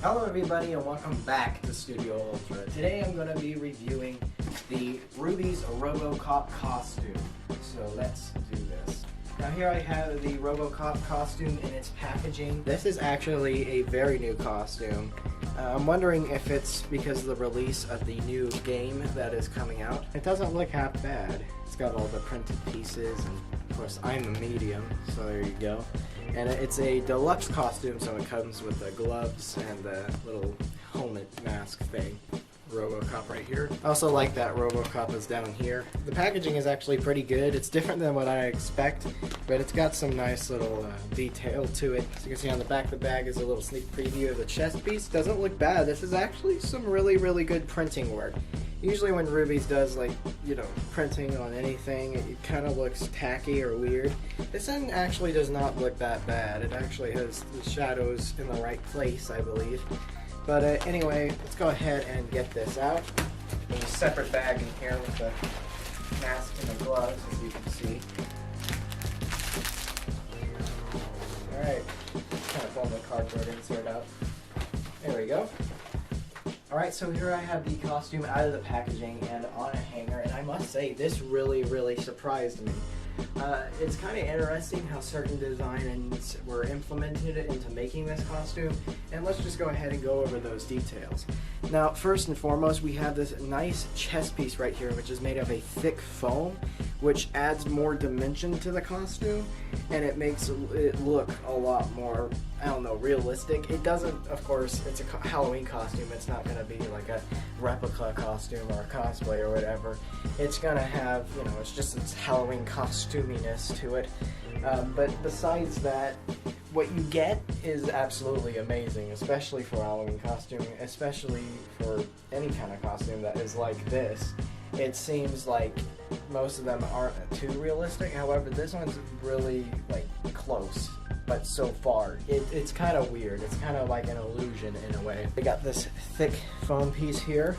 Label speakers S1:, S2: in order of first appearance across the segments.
S1: Hello everybody and welcome back to Studio Ultra. Today I'm going to be reviewing the Ruby's RoboCop costume. So let's do this. Now here I have the RoboCop costume in its packaging. This is actually a very new costume. I'm wondering if it's because of the release of the new game that is coming out. It doesn't look half bad. It's got all the printed pieces, and of course I'm a medium, so there you go. And it's a deluxe costume, so it comes with the gloves and the little helmet mask thing. RoboCop right here. I also like that RoboCop is down here. The packaging is actually pretty good. It's different than what I expect, but it's got some nice little detail to it. As you can see on the back of the bag is a little sneak preview of the chest piece. Doesn't look bad. This is actually some really good printing work. Usually when Ruby's does, like, you know, printing on anything, it kind of looks tacky or weird. This one actually does not look that bad. It actually has the shadows in the right place, I believe. But anyway, let's go ahead and get this out. There's a separate bag in here with the mask and the gloves, as you can see. Alright, kind of pull the cardboard insert out. There we go. Alright, so here I have the costume out of the packaging and on a hanger, and I must say, this really surprised me. It's kind of interesting how certain designs were implemented into making this costume, and let's just go ahead and go over those details. Now, first and foremost, we have this nice chest piece right here, which is made of a thick foam, which adds more dimension to the costume, and it makes it look a lot more, I don't know, realistic. It doesn't, of course, it's a Halloween costume. It's not going to be like a replica costume or a cosplay or whatever. It's going to have, you know, it's just its Halloween costuminess to it. But besides that, what you get is absolutely amazing, especially for Halloween costuming, especially for any kind of costume that is like this. It seems like most of them aren't too realistic. However, this one's really, like, close. But so far, it's kind of weird. It's kind of like an illusion in a way. We got this thick foam piece here,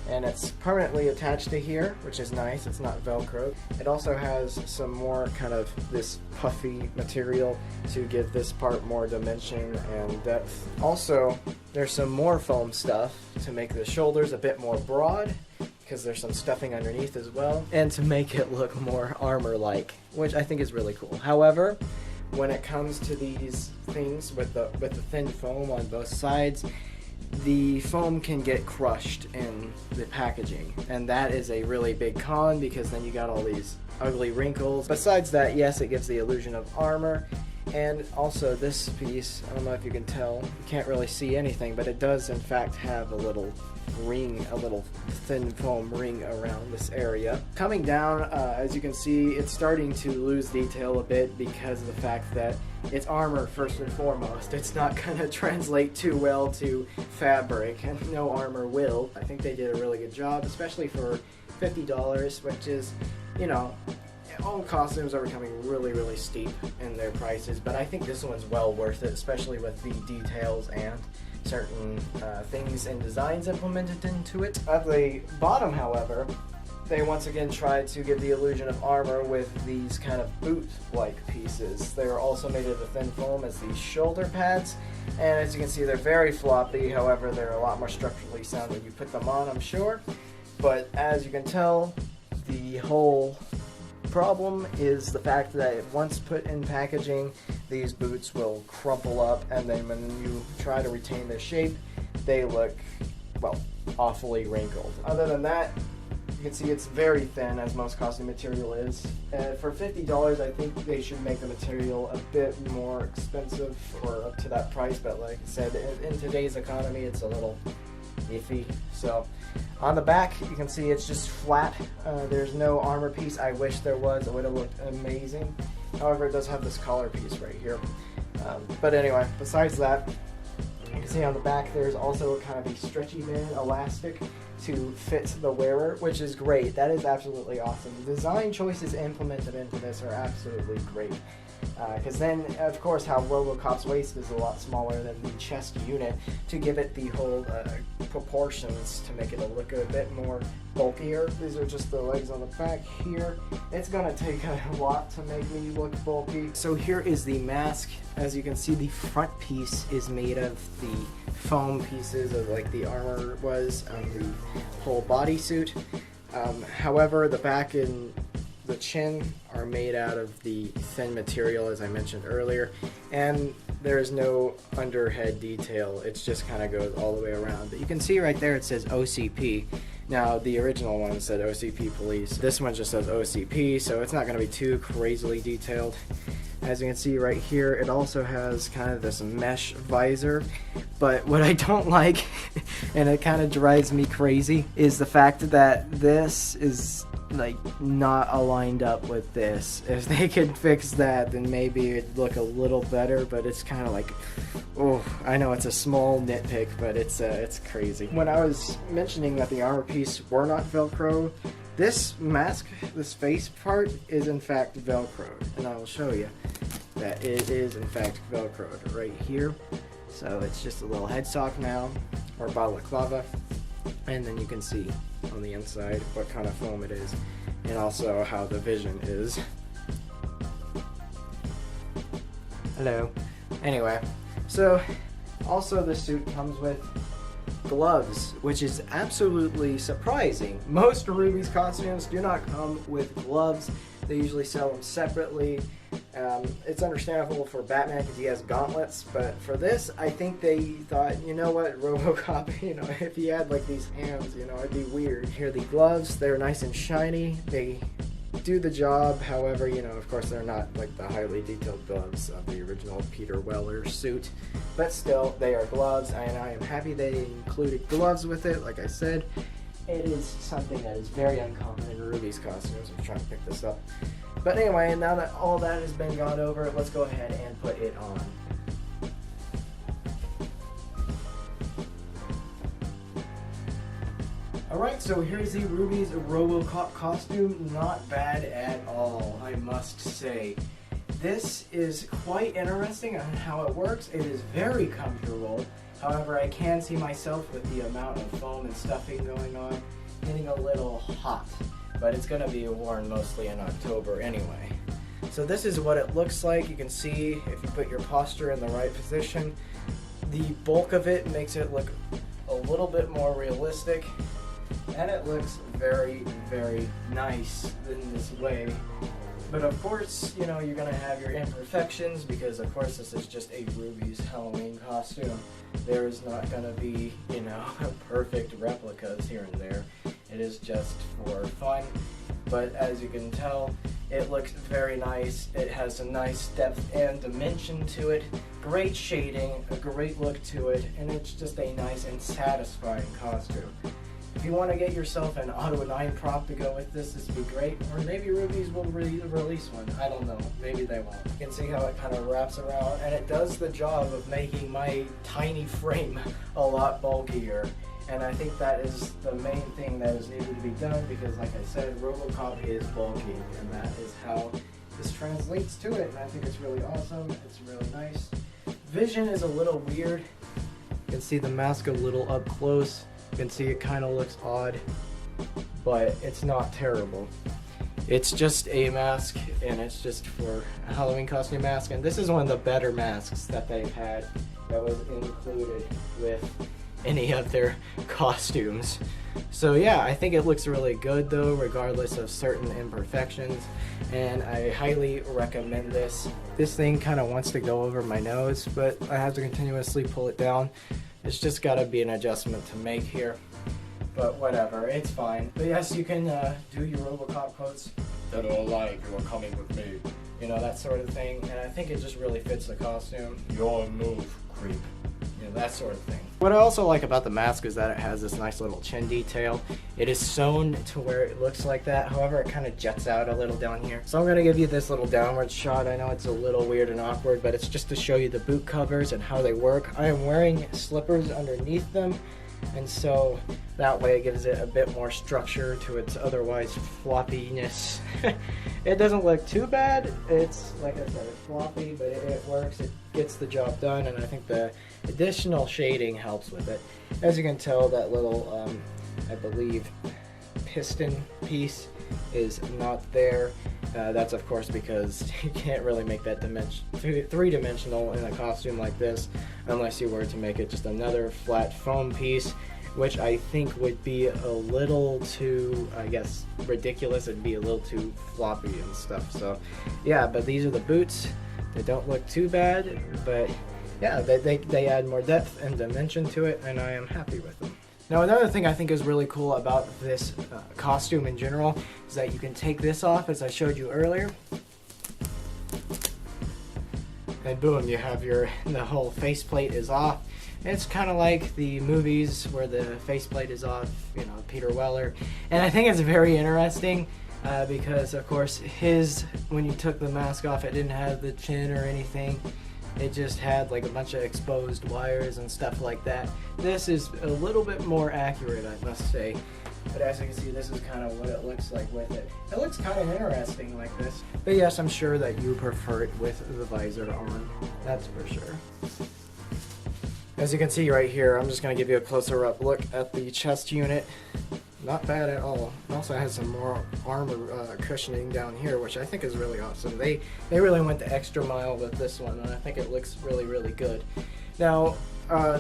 S1: and it's permanently attached to here, which is nice. It's not Velcro. It also has some more kind of this puffy material to give this part more dimension and depth. Also, there's some more foam stuff to make the shoulders a bit more broad, because there's some stuffing underneath as well, and to make it look more armor-like, which I think is really cool. However, when it comes to these things with the thin foam on both sides, the foam can get crushed in the packaging, and that is a really big con, because then you got all these ugly wrinkles. Besides that, yes, it gives the illusion of armor, and also this piece, I don't know if you can tell, you can't really see anything, but it does in fact have a little ring, a little thin foam ring around this area. Coming down, as you can see, it's starting to lose detail a bit because of the fact that it's armor first and foremost. It's not going to translate too well to fabric, and no armor will. I think they did a really good job, especially for $50, which is, you know, all costumes are becoming really steep in their prices, but I think this one's well worth it, especially with the details and certain things and designs implemented into it. At the bottom, however, they once again tried to give the illusion of armor with these kind of boot-like pieces. They are also made of the thin foam as these shoulder pads, and as you can see, they're very floppy. However, they're a lot more structurally sound when you put them on, I'm sure. But as you can tell, the whole problem is the fact that once put in packaging, these boots will crumple up, and then when you try to retain their shape, they look, well, awfully wrinkled. Other than that, you can see it's very thin, as most costume material is. For $50, I think they should make the material a bit more expensive, or up to that price, but like I said, in today's economy, it's a little iffy. So on the back, you can see it's just flat. There's no armor piece. I wish there was. It would have looked amazing. However, it does have this collar piece right here. But anyway, besides that, you can see on the back there's also kind of a stretchy band elastic to fit the wearer, which is great. That is absolutely awesome. The design choices implemented into this are absolutely great. Because then, of course, how RoboCop's waist is a lot smaller than the chest unit to give it the whole proportions to make it look a bit more bulkier. These are just the legs on the back here. It's gonna take a lot to make me look bulky. So here is the mask. As you can see, the front piece is made of the foam pieces of like the armor was on the whole bodysuit. However, the back and the chin are made out of the thin material, as I mentioned earlier, and there is no underhead detail. It just kind of goes all the way around. But you can see right there it says OCP. Now, the original one said OCP Police. This one just says OCP, so it's not going to be too crazily detailed. As you can see right here, it also has kind of this mesh visor. But what I don't like, and it kind of drives me crazy, is the fact that this is like not aligned up with this. If they could fix that, then maybe it'd look a little better, but it's kind of like, oh, I know it's a small nitpick, but it's crazy. When I was mentioning that the armor piece were not Velcro, this mask, this face part, is in fact Velcroed, and I will show you that it is in fact Velcroed right here. So it's just a little headstock now, or balaclava, and then you can see on the inside what kind of foam it is, and also how the vision is. Hello. Anyway, so also the suit comes with gloves, which is absolutely surprising. Most Ruby's costumes do not come with gloves. They usually sell them separately. It's understandable for Batman because he has gauntlets, but for this, I think they thought, you know what, RoboCop, you know, if he had like these hands, you know, it'd be weird. Here are the gloves. They're nice and shiny. They do the job. However, you know, of course, they're not like the highly detailed gloves of the original Peter Weller suit, but still, they are gloves, and I am happy they included gloves with it. Like I said, it is something that is very uncommon in Ruby's costumes. I'm trying to pick this up. But anyway, now that all that has been gone over, let's go ahead and put it on. Alright, so here's the Ruby's RoboCop costume. Not bad at all, I must say. This is quite interesting on how it works. It is very comfortable. However, I can see myself with the amount of foam and stuffing going on getting a little hot. But it's going to be worn mostly in October anyway. So this is what it looks like. You can see if you put your posture in the right position, the bulk of it makes it look a little bit more realistic, and it looks very, very nice in this way. But of course, you know, you're going to have your imperfections because of course this is just a Ruby's Halloween costume. There is not going to be, you know, perfect replicas here and there. It is just for fun, but as you can tell, it looks very nice. It has a nice depth and dimension to it, great shading, a great look to it, and it's just a nice and satisfying costume. If you want to get yourself an Auto 9 prop to go with this would be great, or maybe Ruby's will release one. I don't know. Maybe they won't. You can see how it kind of wraps around, and it does the job of making my tiny frame a lot bulkier. And I think that is the main thing that is needed to be done because, like I said, RoboCop is bulky, and that is how this translates to it. And I think it's really awesome. It's really nice. Vision is a little weird. You can see the mask a little up close. You can see it kind of looks odd, but it's not terrible. It's just a mask, and it's just for a Halloween costume mask. And this is one of the better masks that they've had that was included with any of their costumes. So yeah, I think it looks really good though, regardless of certain imperfections, and I highly recommend this. This thing kind of wants to go over my nose, but I have to continuously pull it down. It's just got to be an adjustment to make here, but whatever, it's fine. But yes, you can do your RoboCop quotes. Dead or alive, you are coming with me. You know, that sort of thing, and I think it just really fits the costume. Your move, creep. You know, that sort of thing. What I also like about the mask is that it has this nice little chin detail. It is sewn to where it looks like that. However, it kind of jets out a little down here. So I'm going to give you this little downward shot. I know it's a little weird and awkward, but it's just to show you the boot covers and how they work. I am wearing slippers underneath them. and so that way it gives it a bit more structure to its otherwise floppiness. It doesn't look too bad. It's, like I said, it's floppy, but it works. It gets the job done, and I think the additional shading helps with it. As you can tell, that little, I believe, piston piece is not there. That's of course because you can't really make that three-dimensional in a costume like this unless you were to make it just another flat foam piece, which I think would be a little too, I guess, ridiculous. It'd be a little too floppy and stuff. So yeah, but these are the boots. They don't look too bad, but yeah, they add more depth and dimension to it, and I am happy with them. Now, another thing I think is really cool about this costume in general is that you can take this off, as I showed you earlier, and boom, you have the whole faceplate is off. It's kind of like the movies where the faceplate is off, you know, Peter Weller, and I think it's very interesting because, of course, when you took the mask off, it didn't have the chin or anything. It just had like a bunch of exposed wires and stuff like that. This is a little bit more accurate, I must say. But as you can see, this is kind of what it looks like with it. It looks kind of interesting like this. But yes, I'm sure that you prefer it with the visor on. That's for sure. As you can see right here, I'm just going to give you a closer up look at the chest unit. Not bad at all. It also has some more armor cushioning down here, which I think is really awesome. They really went the extra mile with this one, and I think it looks really, really good. Now,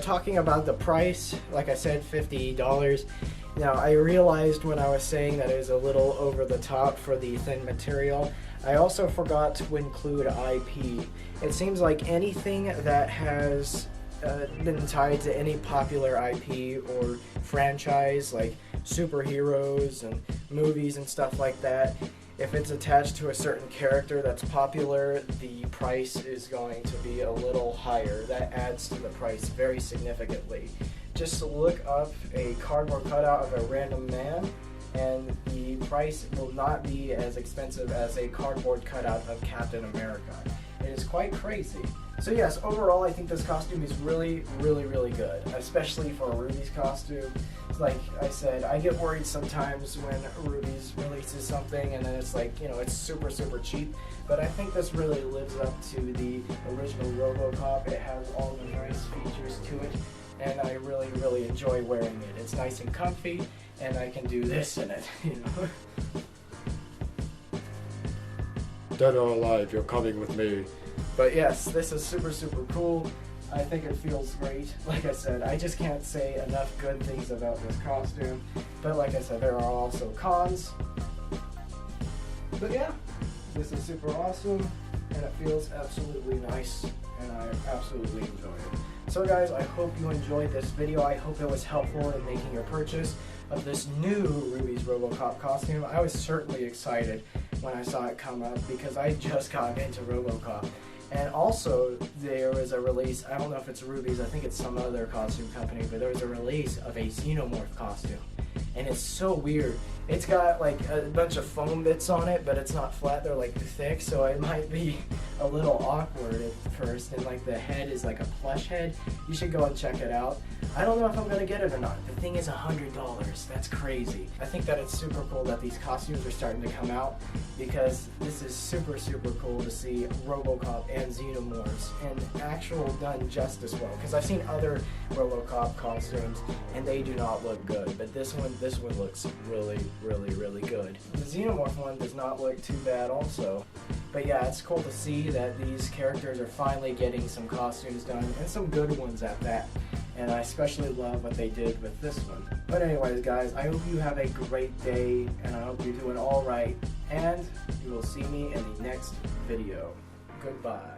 S1: talking about the price, like I said, $50. Now, I realized when I was saying that it was a little over the top for the thin material, I also forgot to include IP. It seems like anything that has been tied to any popular IP or franchise, like superheroes and movies and stuff like that, if it's attached to a certain character that's popular, the price is going to be a little higher. That adds to the price very significantly. Just look up a cardboard cutout of a random man, and the price will not be as expensive as a cardboard cutout of Captain America. It is quite crazy. So yes, overall I think this costume is really, really, really good, especially for Ruby's costume. Like I said, I get worried sometimes when Ruby's releases something and then it's like, you know, it's super, super cheap. But I think this really lives up to the original RoboCop. It has all the nice features to it, and I really, really enjoy wearing it. It's nice and comfy, and I can do this in it, you know.
S2: Dead or alive, you're coming with me.
S1: But yes, this is super, super cool. I think it feels great. Like I said, I just can't say enough good things about this costume. But like I said, there are also cons. But yeah, this is super awesome, and it feels absolutely nice, and I absolutely enjoy it. So guys, I hope you enjoyed this video. I hope it was helpful in making your purchase of this new Ruby's RoboCop costume. I was certainly excited when I saw it come up because I just got into RoboCop. And also, there was a release, I don't know if it's Ruby's, I think it's some other costume company, but there was a release of a Xenomorph costume. And it's so weird. It's got like a bunch of foam bits on it, but it's not flat, they're like thick, so it might be a little awkward at first. And like the head is like a plush head. You should go and check it out. I don't know if I'm gonna get it or not. The thing is $100, that's crazy. I think that it's super cool that these costumes are starting to come out because this is super, super cool to see RoboCop and Xenomorphs and actual done just as well. Because I've seen other RoboCop costumes and they do not look good, but this one looks really, really, really good. The Xenomorph one does not look too bad also. But yeah, it's cool to see that these characters are finally getting some costumes done, and some good ones at that. And I especially love what they did with this one. But anyways guys, I hope you have a great day, and I hope you're doing alright, and you will see me in the next video. Goodbye.